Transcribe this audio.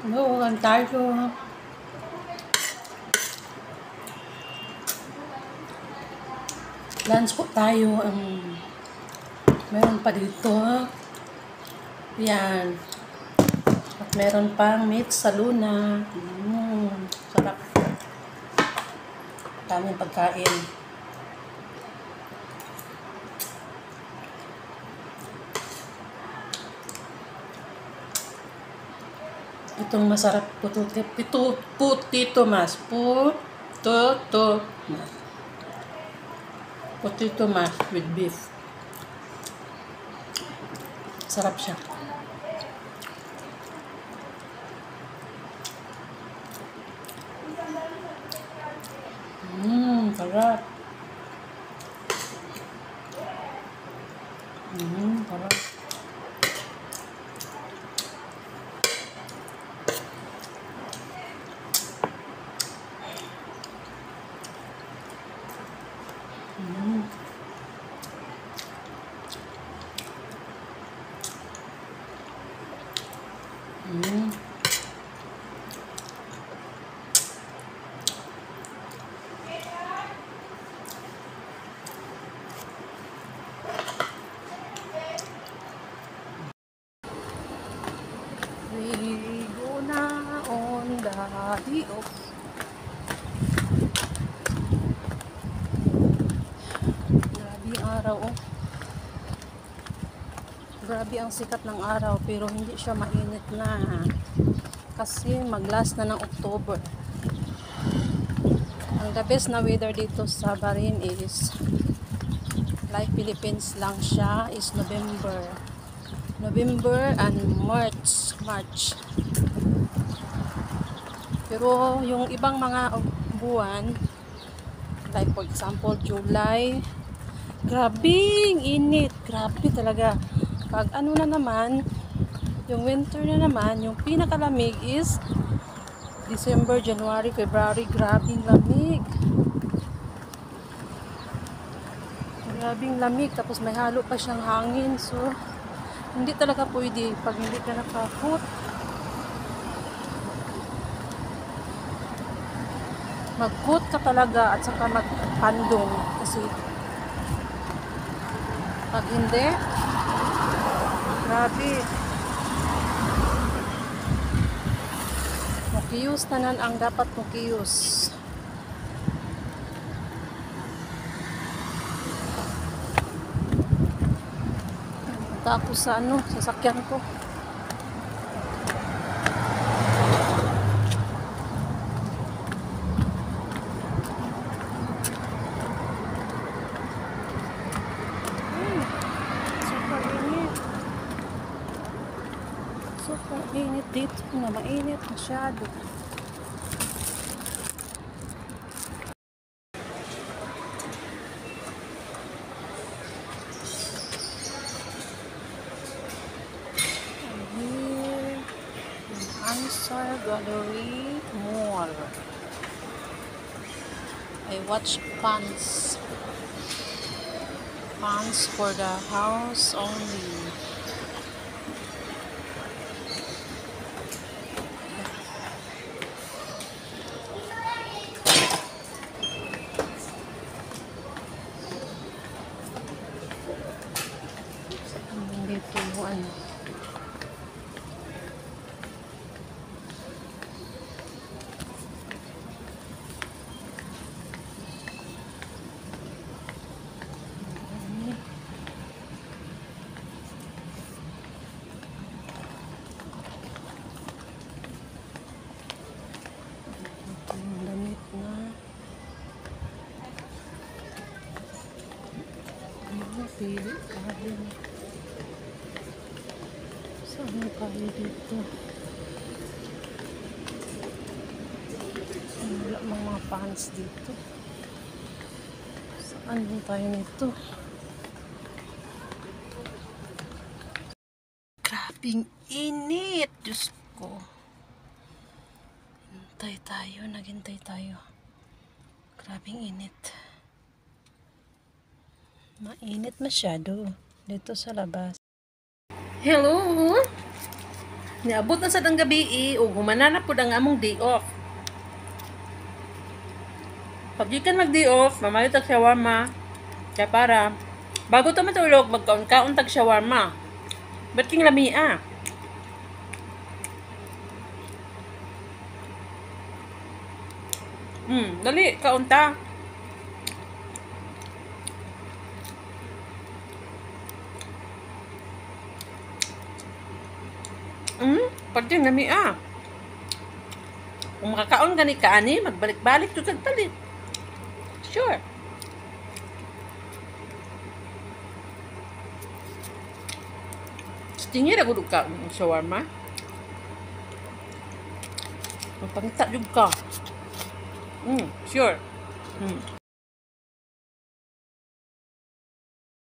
Lugan tayo. Lunch po tayo. Meron pa dito. Yan. At meron pang meat sa Luna. Sarap. Daming pagkain. Itong masarap Putito mas. Potato mash with beef. Sarap siya. Sarap. Sarap. We go na on the day of. Grabe ang araw, oh. Grabe ang sikat ng araw, pero hindi siya mainit na. Kasi mag-last na ng October. Ang the best na weather dito sa Bahrain is like Philippines lang siya is November and March. Pero yung ibang mga buwan, like for example July, grabing init, grabe talaga. Pag ano na naman, yung winter na naman, yung pinakalamig is December, January, February, grabing lamig. Grabing lamig, tapos may halo pa siyang hangin, so hindi talaga pwede pag hindi ka naka-coat. Mag-coat ka talaga at saka magpandong kasi pag hindi, grabe. Mukiyos tanan ang dapat mukiyos. Punta ako sa sasakyan ko. Super init dito na, mainit masyado. Ansar Gallery Mall. I watch pants for the house only. Dito yung damit na. Pili tayo. Saan tayo dito? Wala mga pants dito. Saan tayo nito? Grabing init! Diyos ko. Naghintay tayo. Grabing init. Mainit masyado dito sa labas. Hello! Niabot na sa dang gabi ug humanana pud ang among day off. Pag gikan mag day off, mamayo tag shawarma. Kaya para bago ta matulog, magkaon-kaon tag shawarma. Ba't king lamia? Dali, kaon ta. Pag king lamia. Kung makakaon gani kaani, magbalik-balik jud kag palit. Sure. Tingin na gud ka ng shawarma. Magpangita jud ka. Sure.